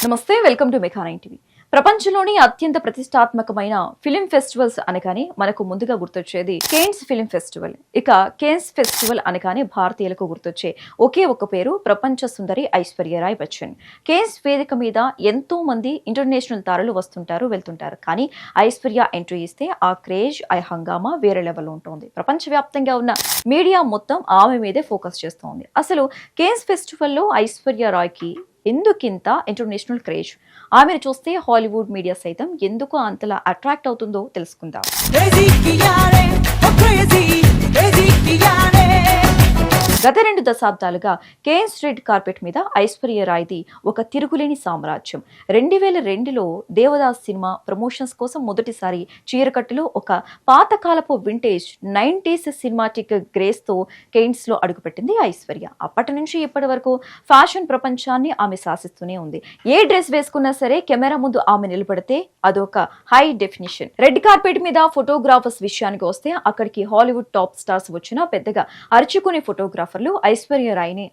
నమస్తే, welcome to mega 9 TV. ప్రపంచంలోని అత్యంత ప్రతిష్టాత్మకమైన ఫిలిం ఫెస్టివల్స్ అనగానే మనకు ముందుగా గుర్తొచ్చేది కేన్స్ ఫిలిం ఫెస్టివల్. ఇక కేన్స్ ఫెస్టివల్ అనగానే భారతీయులకు గుర్తొచ్చే ఒకే ఒక పేరు ప్రపంచ సుందరి ఐశ్వర్య రాయ్ బచ్చన్. కేన్స్ వేదిక మీద ఎంతో మంది ఇంటర్నేషనల్ తారలు వస్తుంటారు, వెళ్తుంటారు. కానీ ఐశ్వర్య ఎంట్రీ ఇస్తే ఆ క్రేజ్, ఆ హంగామా వేరే లెవెల్లో ఉంటుంది. ప్రపంచవ్యాప్తంగా ఉన్న మీడియా మొత్తం ఆమె మీదే ఫోకస్ చేస్తోంది. అసలు కేన్స్ ఫెస్టివల్లో ఐశ్వర్య రాయ్కి ఎందుకింత ఇంటర్నేషనల్ క్రేజ్? ఆమెను చూస్తే హాలీవుడ్ మీడియా సైతం ఎందుకు అంతలా అట్రాక్ట్ అవుతుందో తెలుసుకుందాం. గత 2 దశాబ్దాలుగా కేన్స్ రెడ్ కార్పెట్ మీద ఐశ్వర్య రాయ్ది ఒక తిరుగులేని సామ్రాజ్యం. 2002లో దేవదాస్ సినిమా ప్రమోషన్స్ కోసం మొదటిసారి చీరకట్టులో ఒక పాతకాలపు వింటేజ్ 90s సినిమాటిక్ గ్రేస్ తో కేన్స్ లో అడుగుపెట్టింది ఐశ్వర్య. అప్పటి నుంచి ఇప్పటి వరకు ఫ్యాషన్ ప్రపంచాన్ని ఆమె శాసిస్తూనే ఉంది. ఏ డ్రెస్ వేసుకున్నా సరే కెమెరా ముందు ఆమె నిలబడితే అదొక హై డెఫినిషన్. రెడ్ కార్పెట్ మీద ఫోటోగ్రాఫర్స్ విషయానికి వస్తే అక్కడికి హాలీవుడ్ టాప్ స్టార్స్ వచ్చినా పెద్దగా అరుచుకునే ఫోటోగ్రాఫర్లు ఐశ్వర్య రాయ్ని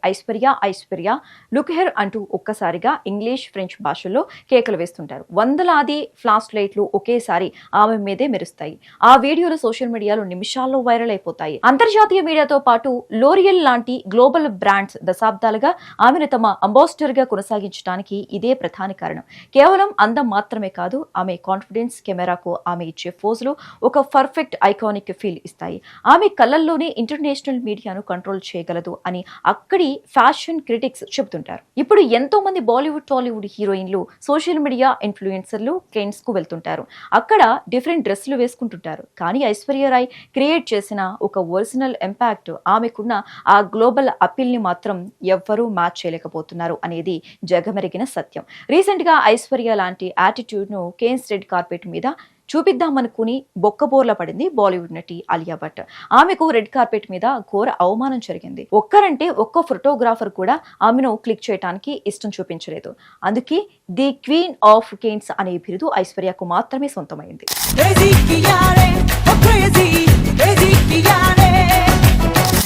ఐశ్వర్య లుక్ హెర్ అంటూ ఒక్కసారిగా ఇంగ్లీష్, ఫ్రెంచ్ భాషల్లో కేకలు వేస్తుంటారు. వందలాది ఫ్లాష్ లైట్లు ఒకేసారి ఆమె మీదే మెరుస్తాయి. ఆ వీడియోలు సోషల్ మీడియాలో నిమిషాల్లో వైరల్ అయిపోతాయి. అంతర్జాతీయ మీడియాతో పాటు లోరియల్ లాంటి గ్లోబల్ బ్రాండ్స్ దశాబ్దాలుగా ఆమెను తమ అంబాసిడర్ గా కొనసాగించడానికి ఇదే ప్రధాన కారణం. కేవలం అందం మాత్రమే కాదు, ఆమె కాన్ఫిడెన్స్, కెమెరాకు ఆమె ఇచ్చే ఫోజులు ఒక పర్ఫెక్ట్ ఐకానిక్ ఫీల్ ఇస్తాయి. ఆమె కళ్ళల్లోనే ఇంటర్నేషనల్ మీడియాను కంట్రోల్ చేయగలదు అని అక్కడి ఫ్యాషన్ క్రిటిక్స్ చెబుతుంటారు. ఇప్పుడు ఎంతో మంది బాలీవుడ్, టాలీవుడ్ హీరోయిన్లు, సోషల్ మీడియా ఇన్ఫ్లుయెన్సర్లు కేన్స్ కు వెళ్తుంటారు. అక్కడ డిఫరెంట్ డ్రెస్సులు వేసుకుంటుంటారు. కానీ ఐశ్వర్య రాయ్ క్రియేట్ చేసిన ఒక ఒరిజినల్ ఇంపాక్ట్, ఆమెకున్న ఆ గ్లోబల్ అపీల్ ని మాత్రం ఎవ్వరూ మ్యాచ్ చేయలేకపోతున్నారు అనేది జగమెరిగిన సత్యం. రీసెంట్ గా ఐశ్వర్య లాంటి యాటిట్యూడ్ ను కేన్స్ రెడ్ కార్పెట్ మీద చూపిద్దామనుకుని బొక్కబోర్ల పడింది బాలీవుడ్ నటి ఆలియా భట్. ఆమెకు రెడ్ కార్పెట్ మీద ఘోర అవమానం జరిగింది. ఒక్క ఫోటోగ్రాఫర్ కూడా ఆమెను క్లిక్ చేయడానికి ఇష్టం చూపించలేదు. అందుకే ది క్వీన్ ఆఫ్ కేన్స్ అనే బిరుదు ఐశ్వర్యకు మాత్రమే సొంతమైంది.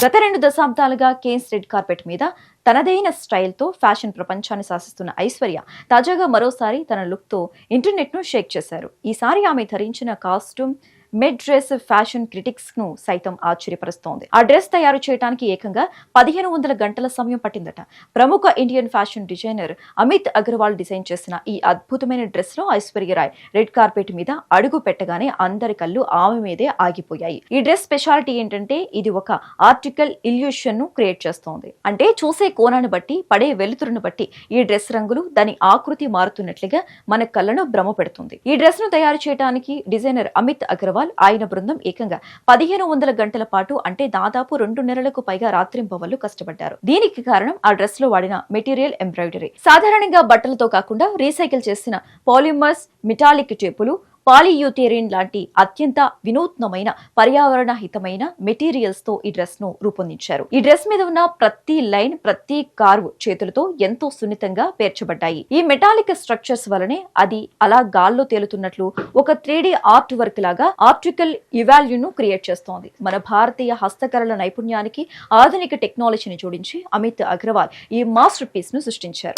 గత 2 దశాబ్దాలుగా కేన్స్ రెడ్ కార్పెట్ మీద తనదైన స్టైల్తో ఫ్యాషన్ ప్రపంచాన్ని శాసిస్తున్న ఐశ్వర్య తాజాగా మరోసారి తన లుక్ తో ఇంటర్నెట్ ను షేక్ చేశారు. ఈసారి ఆమె ధరించిన కాస్ట్యూమ్ మెడ్ డ్రెస్ ఫ్యాషన్ క్రిటిక్స్ ను సైతం ఆశ్చర్యపరుస్తోంది. ఆ డ్రెస్ తయారు చేయడానికి ఏకంగా 1500 గంటల సమయం పట్టిందట. ప్రముఖ Indian fashion designer Amit Agarwal design చేసిన ఈ అద్భుతమైన డ్రెస్ లో ఐశ్వర్య రాయ్ రెడ్ కార్పెట్ మీద అడుగు పెట్టగానే అందరి కళ్ళు ఆమె మీదే ఆగిపోయాయి. ఈ డ్రెస్ స్పెషాలిటీ ఏంటంటే ఇది ఒక ఆర్టికల్ ఇల్యూషన్ ను క్రియేట్ చేస్తోంది. అంటే చూసే కోణాన్ని బట్టి, పడే వెలుతురును బట్టి ఈ డ్రెస్ రంగులు, దాని ఆకృతి మారుతున్నట్లుగా మన కళ్ళను భ్రమ పెడుతుంది. ఈ డ్రెస్ ను తయారు చేయడానికి డిజైనర్ అమిత్ అగర్వాల్, ఆయన బృందం ఏకంగా 1500 గంటల పాటు, అంటే దాదాపు 2 నెలలకు పైగా రాత్రింపవళ్లు కష్టపడ్డారు. దీనికి కారణం ఆ డ్రెస్ లో వాడిన మెటీరియల్ ఎంబ్రాయిడరీ. సాధారణంగా బట్టలతో కాకుండా రీసైకిల్ చేసిన పాలిమర్స్, మెటాలిక్ టేపులు, పాలియూథేరిన్ లాంటి అత్యంత వినూత్నమైన పర్యావరణ హితమైన మెటీరియల్స్ తో ఈ డ్రెస్ ను రూపొందించారు. ఈ డ్రెస్ మీద ఉన్న ప్రతి లైన్, ప్రతి కార్వ్ చేతులతో ఎంతో సున్నితంగా పేర్చబడ్డాయి. ఈ మెటాలిక్ స్ట్రక్చర్స్ వలనే అది అలా గాల్లో తేలుతున్నట్లు ఒక 3D ఆర్ట్ వర్క్ లాగా ఆప్టికల్ ఇవాల్యూ ను క్రియేట్ చేస్తోంది. మన భారతీయ హస్తకళల నైపుణ్యానికి ఆధునిక టెక్నాలజీని జోడించి అమిత్ అగర్వాల్ ఈ మాస్టర్ పీస్ ను సృష్టించారు.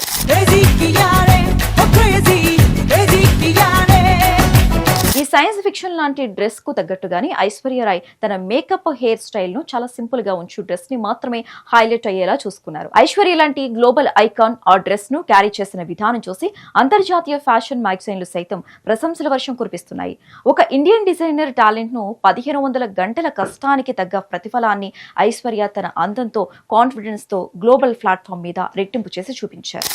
ఈ సైన్స్ ఫిక్షన్ లాంటి డ్రెస్ కు తగ్గట్టుగానే ఐశ్వర్య రాయ్ తన మేకప్, హెయిర్ స్టైల్ ను చాలా సింపుల్ గా ఉంచు డ్రెస్ ని మాత్రమే హైలైట్ అయ్యేలా చూసుకున్నారు. ఐశ్వర్య లాంటి గ్లోబల్ ఐకాన్ ఆ డ్రెస్ ను క్యారీ చేసిన విధానం చూసి అంతర్జాతీయ ఫ్యాషన్ మ్యాగజైన్లు సైతం ప్రశంసల వర్షం కురిపిస్తున్నాయి. ఒక ఇండియన్ డిజైనర్ టాలెంట్ ను 1500 గంటల కష్టానికి తగ్గ ప్రతిఫలాన్ని ఐశ్వర్య తన అందంతో, కాన్ఫిడెన్స్ తో గ్లోబల్ ప్లాట్ఫామ్ మీద రెట్టింపు చేసి చూపించారు.